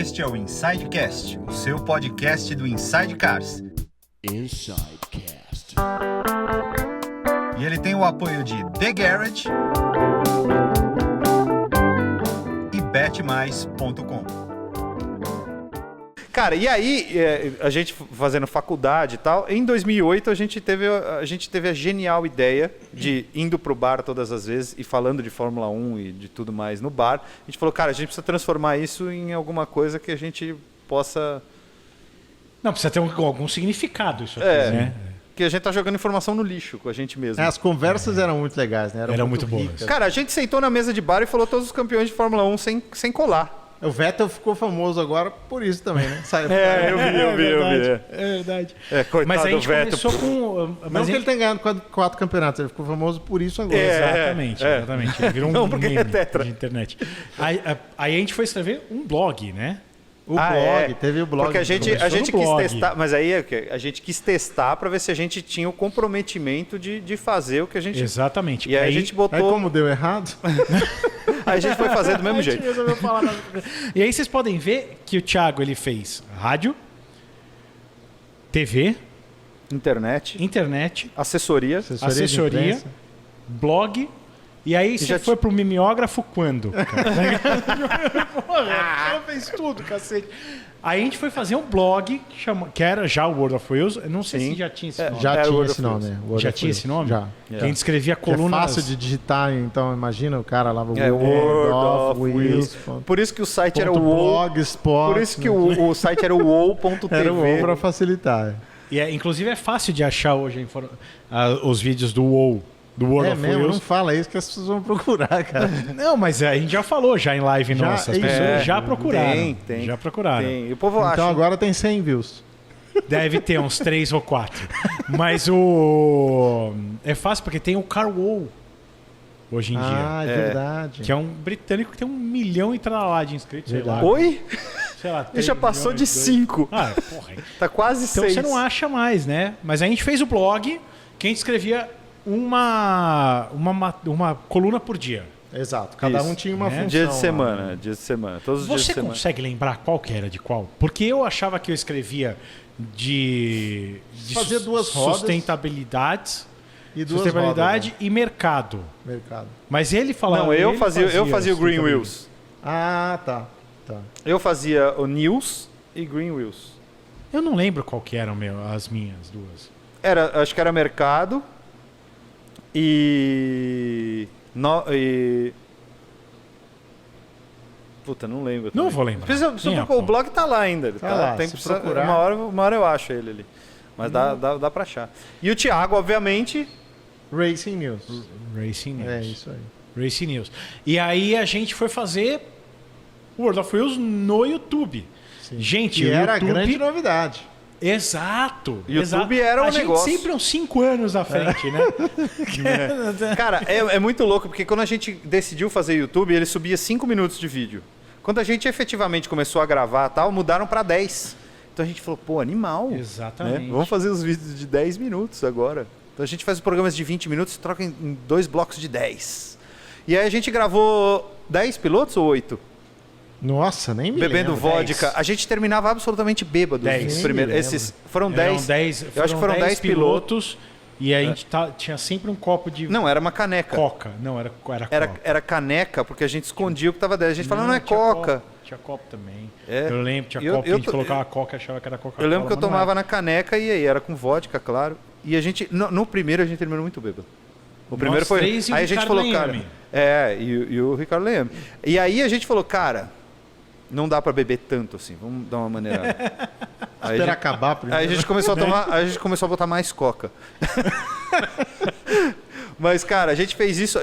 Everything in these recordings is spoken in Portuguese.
Este é o Insidecast, o seu podcast do Inside Cars. Insidecast. E ele tem o apoio de The Garage e betmais.com. Cara, e aí, a gente fazendo faculdade e tal, em 2008 a gente teve a genial ideia de, indo pro bar todas as vezes e falando de Fórmula 1 e de tudo mais no bar, a gente falou, cara, a gente precisa transformar isso em alguma coisa que a gente possa... Não, precisa ter algum significado isso aqui, né? Que a gente tá jogando informação no lixo com a gente mesmo. As conversas eram muito legais, né? Eram muito boas. ricas. Cara, a gente sentou na mesa de bar e falou todos os campeões de Fórmula 1 sem colar. O Vettel ficou famoso agora por isso também, né? Eu vi. É verdade. Coitado Mas a gente do Vettel. Começou com... Não que ele tenha ganhado quatro campeonatos, ele ficou famoso por isso agora. Exatamente. Ele virou Não, um porque meme é tetra. de internet. Aí a gente foi escrever um blog, né? O blog, teve o blog. Porque a gente quis blog. testar, mas aí a gente quis testar para ver se a gente tinha o comprometimento de fazer o que a gente... Exatamente. E aí a gente botou... Aí como deu errado... Aí a gente foi fazer do mesmo jeito. E aí vocês podem ver que o Thiago ele fez rádio, TV, Internet, assessoria. assessoria, de imprensa. blog. E aí você já foi pro mimeógrafo quando? Porra, o cara fez tudo, cacete. Aí a gente foi fazer um blog que era já o World of Wheels. Eu não sei se já tinha esse nome. Já Era tinha World esse of nome, né? World Já of tinha Wheels. esse nome? Já. Que a gente escrevia Que é colunas. fácil de digitar, então imagina o cara lá... World of Wheels. Por isso que o site era o WoW. Blogspot. Por isso que o site era o WoW.tv. Era o WoW pra facilitar. E inclusive é fácil de achar hoje os vídeos do WoW. Do World of mesmo, Wheels. não fala isso que as pessoas vão procurar, cara. Não, mas a gente já falou já em live Já, nossa. As pessoas já procuraram. Tem. Já procuraram. Tem. E o povo acha. Então agora tem 100 views. Deve ter uns 3 ou 4. Mas é fácil porque tem o CarWow hoje em dia. É verdade. Que é um britânico que tem 1 milhão e tralá de inscritos. Sei lá. Oi? Sei lá, Ele já 3 passou de milhões, 5. Ah, porra. Tá quase Então 6. você não acha mais, né? Mas a gente fez o blog que a gente escrevia uma coluna por dia. Exato. Cada Isso. um tinha uma função. Dia de lá, semana, né? dia de semana. Todos os dias de Você semana. consegue lembrar qual que era de qual? Porque eu achava que eu escrevia de Fazia duas rodas. sustentabilidade E duas sustentabilidade rodas, e mercado. né? Mercado. Mas ele falava... Não, eu ele fazia o Green sustentabilidade. Wheels. Ah, tá. Eu fazia o News e Green Wheels. Eu não lembro qual que eram as minhas duas. Acho que era mercado e... Puta, não lembro. Não também. vou lembrar. O blog tá lá ainda. Tá lá, Tem se que procurar. uma hora eu acho ele ali. Mas dá pra achar. E o Thiago, obviamente... Racing News. Racing News. É isso aí. Racing News. E aí a gente foi fazer World of Wheels no YouTube. Sim. Gente, Que o era YouTube... a grande novidade. Exato. YouTube exato. era um a gente negócio. sempre uns 5 anos à frente, né? Cara, é muito louco, porque quando a gente decidiu fazer YouTube, ele subia 5 minutos de vídeo. Quando a gente efetivamente começou a gravar e tal, mudaram pra 10. Então a gente falou, pô, animal. Exatamente. Né? Vamos fazer os vídeos de 10 minutos agora. Então a gente faz os programas de 20 minutos e troca em 2 blocos de 10. E aí a gente gravou 10 pilotos ou 8? Nossa, nem me Bebendo lembro. vodka. 10. A gente terminava absolutamente bêbado. 10. Os primeiros. Nem me Esses foram Eram 10. Eu acho que foram 10 pilotos. E aí a gente tinha sempre um copo de Não, era uma caneca. coca. Não, era coca. Era caneca, porque a gente escondia o que tava dentro. A gente falava, não é tinha coca. Copo. Tinha copo também. É. Eu lembro, tinha Eu- copo, eu a gente tô- colocava coca e achava que era Coca-Cola. Eu lembro que eu mas não tomava era. na caneca e aí era com vodka, claro. E a gente, no primeiro a gente terminou muito bêbado. O primeiro Nós foi. três e o Aí a gente Ricardo falou, cara. Leme. E o Ricardo Leme. E aí a gente falou, cara, não dá pra beber tanto assim, vamos dar uma maneirada. Aí Esperar acabar primeiro. Aí a gente começou a tomar, aí a gente começou a botar mais coca. Mas, cara, a gente fez isso,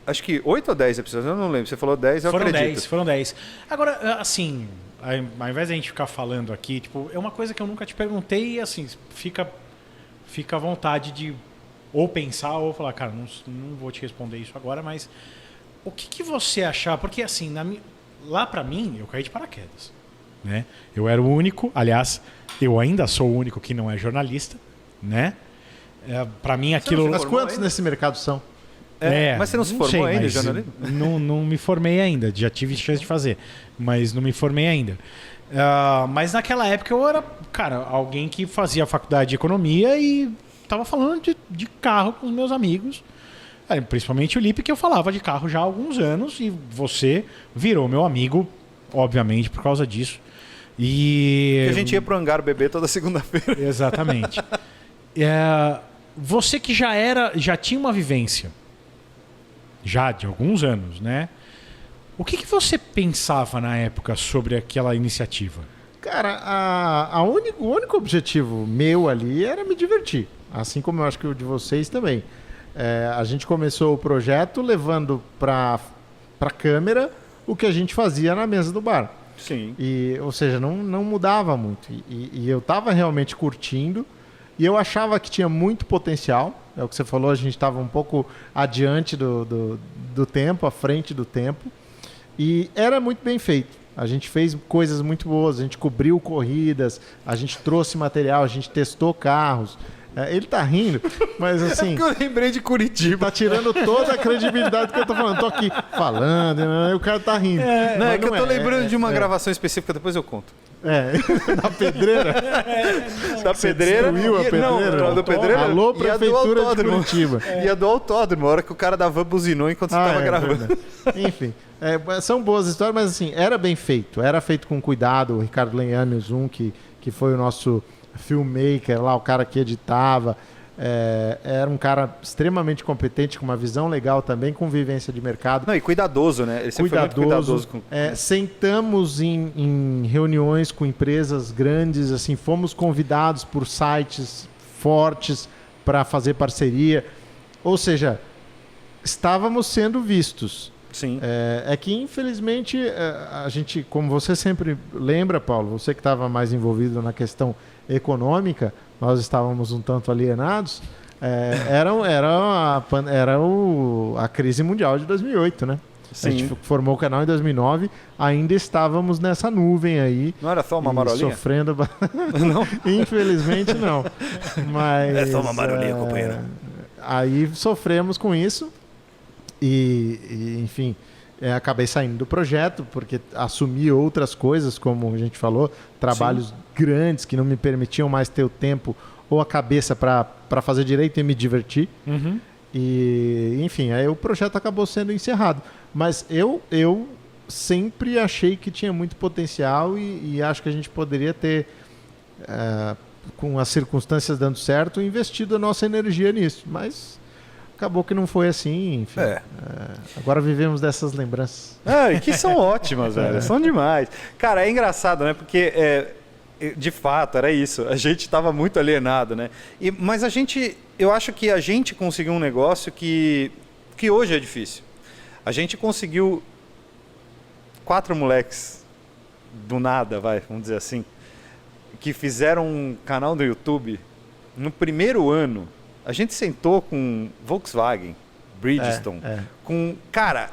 acho que 8 ou 10 episódios, eu não lembro. Você falou 10, eu acredito. Foram 10. Agora, assim, ao invés de a gente ficar falando aqui, tipo, é uma coisa que eu nunca te perguntei e, assim, fica à vontade de ou pensar ou falar, cara, não vou te responder isso agora, mas o que você achar? Porque, assim, lá pra mim, eu caí de paraquedas, né? Eu era o único, aliás, eu ainda sou o único que não é jornalista, né? Pra mim aquilo... Mas quantos nesse mercado são? Mas você não se formou sei, ainda, mas jornalismo? não me formei ainda. Já tive chance de fazer, mas não me formei ainda. Mas naquela época eu era, cara, alguém que fazia faculdade de economia e tava falando de carro com os meus amigos. Principalmente o Lipe, que eu falava de carro já há alguns anos, e você virou meu amigo, obviamente, por causa disso. Que a gente ia pro hangar beber toda segunda-feira. Exatamente. Você que já tinha uma vivência, já de alguns anos, né? O que você pensava na época sobre aquela iniciativa? Cara, o único objetivo meu ali era me divertir. Assim como eu acho que o de vocês também. A gente começou o projeto levando para a câmera o que a gente fazia na mesa do bar. Sim. Ou seja, não mudava muito. E eu estava realmente curtindo. E eu achava que tinha muito potencial. É o que você falou, a gente estava um pouco adiante do tempo, à frente do tempo. E era muito bem feito. A gente fez coisas muito boas, a gente cobriu corridas, a gente trouxe material, a gente testou carros. Ele tá rindo, mas assim... É porque eu lembrei de Curitiba. Tá tirando toda a credibilidade do que eu tô falando. Tô aqui falando, e o cara tá rindo. Não, é que eu tô lembrando de uma gravação específica, depois eu conto. Da pedreira. Da pedreira. Destruiu a pedreira. Não, da pedreira. Alô, prefeitura de Curitiba. E a do autódromo, a hora que o cara da van buzinou enquanto você tava gravando. Verdade. Enfim, são boas histórias, mas assim, era bem feito. Era feito com cuidado. O Ricardo Lenhani, o Zoom, que foi o nosso filmmaker lá, o cara que editava. Era um cara extremamente competente, com uma visão legal também, com vivência de mercado. Não, e cuidadoso, né? Ele sempre foi muito cuidadoso. Sentamos em reuniões com empresas grandes, assim, fomos convidados por sites fortes para fazer parceria. Ou seja, estávamos sendo vistos. Sim. Que, infelizmente, a gente, como você sempre lembra, Paulo, você que estava mais envolvido na questão econômica, nós estávamos um tanto alienados, era a crise mundial de 2008, né? Sim. A gente formou o canal em 2009, ainda estávamos nessa nuvem aí. Não era só uma marolinha? Sofrendo... Não? Infelizmente, não. Mas, é só uma marolinha, companheiro. Aí sofremos com isso e enfim... acabei saindo do projeto porque assumi outras coisas, como a gente falou, trabalhos grandes que não me permitiam mais ter o tempo ou a cabeça para fazer direito e me divertir. Uhum. E, enfim, aí o projeto acabou sendo encerrado. Mas eu sempre achei que tinha muito potencial e acho que a gente poderia ter, com as circunstâncias dando certo, investido a nossa energia nisso. Mas... acabou que não foi assim, enfim. Agora vivemos dessas lembranças. E que são ótimas, velho. São demais. Cara, é engraçado, né? Porque, de fato, era isso. A gente estava muito alienado, né? Mas eu acho que a gente conseguiu um negócio que hoje é difícil. A gente conseguiu 4 moleques do nada, vamos dizer assim, que fizeram um canal do YouTube no primeiro ano. A gente sentou com Volkswagen, Bridgestone, com... Cara,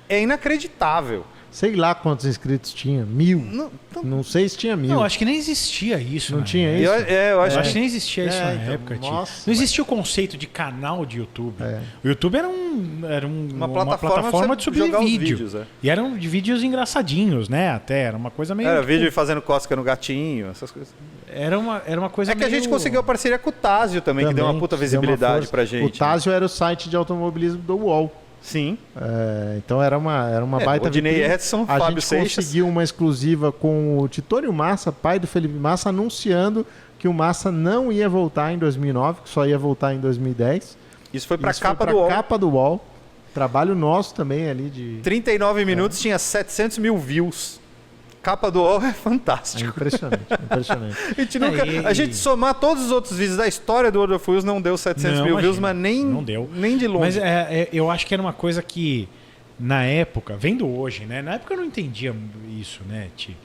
é inacreditável. Sei lá quantos inscritos tinha. 1000. Não sei se tinha 1000. Não, acho que nem existia isso. Não tinha isso? Eu acho que nem existia isso na época. Nossa, não existia o conceito de canal de YouTube. O YouTube era uma plataforma de subir vídeo. Vídeos, E eram de vídeos engraçadinhos, né? Até era uma coisa meio... Era vídeo fazendo cócega no gatinho, essas coisas. Era uma coisa que a gente conseguiu a parceria com o Tásio também, que deu uma puta visibilidade pra gente. O Tásio era o site de automobilismo do UOL. Sim. Então era uma baita Odinei Edson, a Fábio gente Seixas. Conseguiu uma exclusiva com o Titônio Massa, pai do Felipe Massa, anunciando que o Massa não ia voltar em 2009, que só ia voltar em 2010. Isso foi pra capa do UOL. Capa do UOL. Trabalho nosso também ali de... 39 minutos, tinha 700 mil views. Capa do UOL é fantástico. Impressionante. A gente somar todos os outros vídeos da história do World of Wheels não deu 700 mil views, mas não deu. Nem de longe. Mas eu acho que era uma coisa que, na época, vendo hoje, né? Na época eu não entendia isso, né, Ti?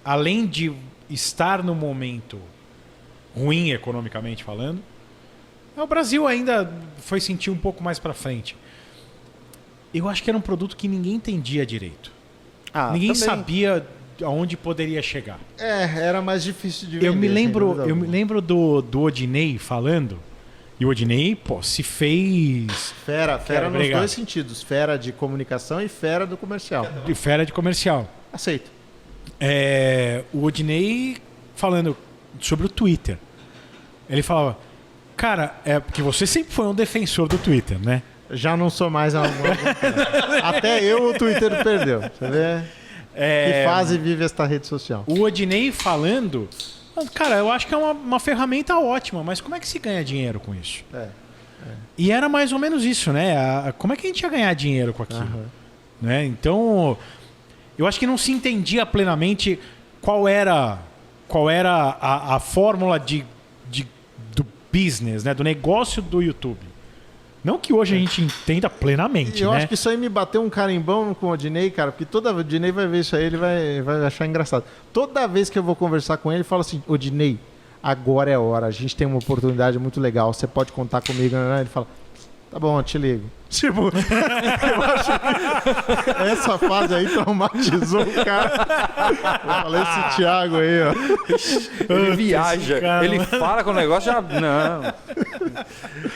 Além de estar no momento ruim economicamente falando, o Brasil ainda foi sentir um pouco mais pra frente. Eu acho que era um produto que ninguém entendia direito. Ninguém sabia aonde poderia chegar. Era mais difícil de vender. Eu me lembro do Odinei falando E o Odinei, pô, se fez... Fera nos obrigado. dois sentidos. Fera de comunicação e fera do comercial. Fera de comercial. Aceito. O Odinei falando sobre o Twitter. Ele falava, cara, porque você sempre foi um defensor do Twitter, né? Já não sou mais até eu o Twitter perdeu. Você vê? Que fase vive esta rede social? O Odinei falando, cara, eu acho que é uma ferramenta ótima, mas como é que se ganha dinheiro com isso? E era mais ou menos isso, né? Como é que a gente ia ganhar dinheiro com aquilo? Né? Então, eu acho que não se entendia plenamente qual era a fórmula do business, né? Do negócio do YouTube. Não que hoje a gente entenda plenamente, eu né? acho que isso aí me bateu um carimbão com o Odinei, cara, porque toda vez o Odinei vai ver isso aí, ele vai achar engraçado. Toda vez que eu vou conversar com ele, ele fala assim, Odinei, agora é a hora, a gente tem uma oportunidade muito legal, você pode contar comigo, né? Ele fala, tá bom, eu te ligo. Tipo, eu acho que essa fase aí traumatizou o cara. Eu falei, esse Thiago aí, ó. Ele viaja, cara, ele fala com o negócio, já... Não.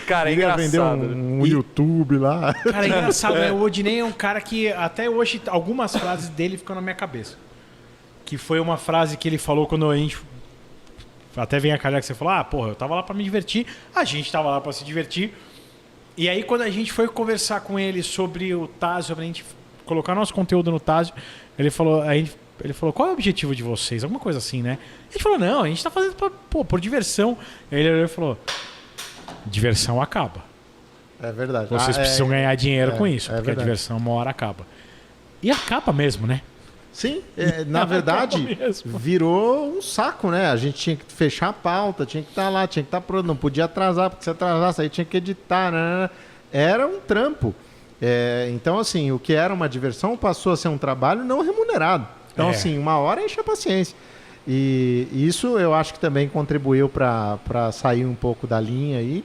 Cara, é Queria engraçado. vender um YouTube lá. Cara, é engraçado, né? O Odinei é um cara que até hoje algumas frases dele ficam na minha cabeça. Que foi uma frase que ele falou quando a gente... Até vem a calhar que você falou, porra, eu tava lá pra me divertir. A gente tava lá pra se divertir. E aí, quando a gente foi conversar com ele sobre o Tazio, pra gente colocar nosso conteúdo no Tazio, ele falou, qual é o objetivo de vocês? Alguma coisa assim, né? A gente falou, não, a gente tá fazendo por diversão. Aí ele falou, diversão acaba. É verdade. Vocês precisam ganhar dinheiro com isso, porque verdade. a diversão uma hora acaba. E acaba mesmo, né? Sim, na verdade, virou um saco, né? A gente tinha que fechar a pauta, tinha que estar lá, tinha que estar pronto, não podia atrasar, porque se atrasasse aí tinha que editar, né? Era um trampo. Então, assim, o que era uma diversão passou a ser um trabalho não remunerado. Então, assim, uma hora enche a paciência. E isso eu acho que também contribuiu para sair um pouco da linha aí.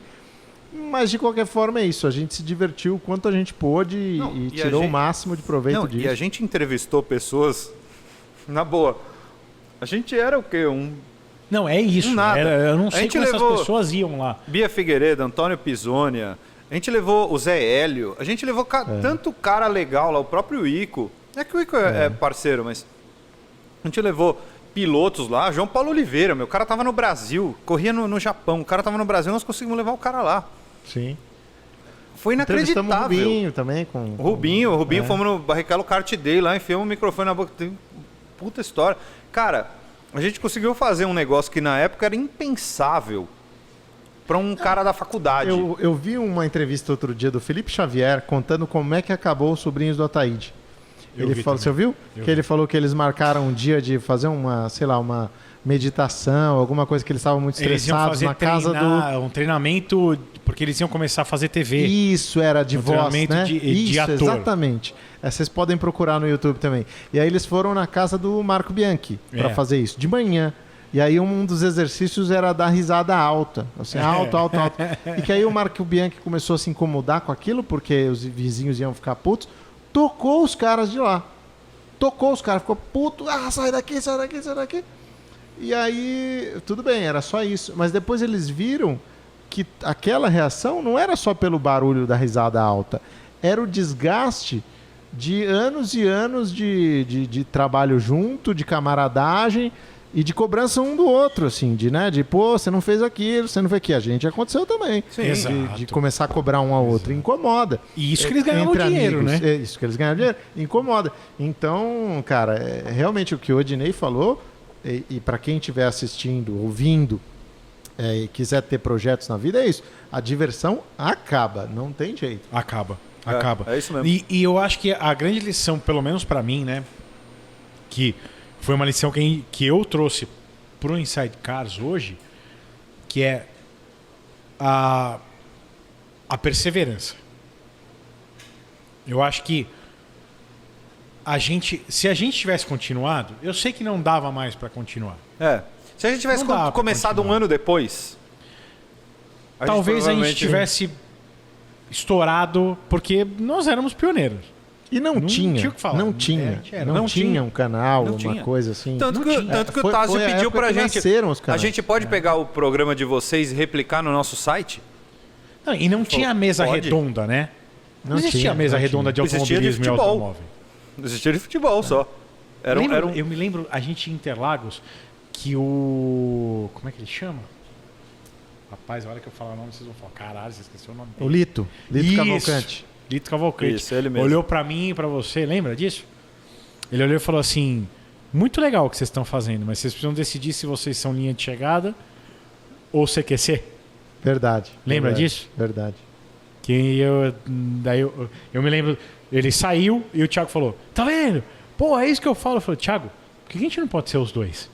Mas, de qualquer forma, é isso. A gente se divertiu o quanto a gente pôde e tirou o máximo de proveito disso. E a gente entrevistou pessoas... Na boa. A gente era o quê? Não, é isso. Nada. Eu não A sei gente como levou- essas pessoas iam lá. Bia Figueiredo, Antônio Pisonia. A gente levou o Zé Hélio. A gente levou tanto cara legal lá. O próprio Ico. É que o Ico é parceiro, mas... A gente levou pilotos lá. João Paulo Oliveira, meu. O cara tava no Brasil. Corria no Japão. O cara tava no Brasil. Nós conseguimos levar o cara lá. Sim. Foi Entrevistamos o inacreditável. Rubinho também. O Rubinho, fomos no Barrichello Kart Day lá, enfiamos o microfone na boca. Tem puta história. Cara, a gente conseguiu fazer um negócio que na época era impensável para um cara da faculdade. Eu vi uma entrevista outro dia do Felipe Xavier contando como é que acabou os Sobrinhos do Ataíde. Ele falou, você ouviu? Ele falou que eles marcaram um dia de fazer uma, sei lá, uma meditação, alguma coisa que eles estavam muito Eles iam estressados fazer na casa do... um treinamento, porque eles iam começar a fazer TV. Isso, era de Um voz, treinamento né? de Isso, ator. exatamente. Vocês podem procurar no YouTube também. E aí eles foram na casa do Marco Bianchi para fazer isso, de manhã. E aí um dos exercícios era dar risada alta. Assim, alto. E que aí o Marco Bianchi começou a se incomodar com aquilo, porque os vizinhos iam ficar putos. Tocou os caras de lá. Ficou puto. Sai daqui. E aí, tudo bem, era só isso. Mas depois eles viram que aquela reação não era só pelo barulho da risada alta. Era o desgaste de anos e anos de trabalho junto, de camaradagem e de cobrança um do outro, assim, pô, você não fez aquilo, você não fez aquilo. A gente aconteceu também. Sim. Exato. De começar a cobrar um ao outro. Incomoda. E isso que eles ganhavam Entre dinheiro, amigos. né? Isso que eles ganhavam dinheiro. Incomoda. Então, cara, realmente o que o Odinei falou, e para quem estiver assistindo, ouvindo, e quiser ter projetos na vida, é isso. A diversão acaba, não tem jeito. Acaba. É isso mesmo. E eu acho que a grande lição, pelo menos pra mim, né? Que foi uma lição que eu trouxe pro Inside Cars hoje, que é a perseverança. Eu acho que se a gente tivesse continuado, eu sei que não dava mais pra continuar. Se a gente tivesse Não dá pra começado continuar. um ano depois... Talvez a gente provavelmente- tivesse estourado, porque nós éramos pioneiros. E não tinha. tinha o que falar. Não É, tinha. a gente era. Não Não tinha tinha. um canal, Não uma tinha. coisa assim. Tanto Não que, tinha. tanto que o Foi- Tazio foi a pediu época pra que gente. nasceram os A canais. gente pode pegar o programa de vocês e replicar no nosso site? Não, e não tinha a mesa pode. redonda, né? Não existia tinha, a mesa não redonda de Existia de automobilismo e futebol. automóvel. Existia de futebol só. Eu me lembro, a gente em Interlagos, que o... Como é que ele chama? Rapaz, a hora que eu falar o nome, vocês vão falar, caralho, você esqueceu o nome O dele. Lito Isso. Cavalcante. Lito Cavalcante. Isso, ele mesmo. Olhou pra mim e pra você, lembra disso? Ele olhou e falou assim, muito legal o que vocês estão fazendo, mas vocês precisam decidir se vocês são linha de chegada ou CQC. Verdade. Lembra verdade, disso? Verdade. Que eu me lembro, ele saiu e o Thiago falou, tá vendo? Pô, é isso que eu falo. Eu falei, Thiago, por que a gente não pode ser os dois?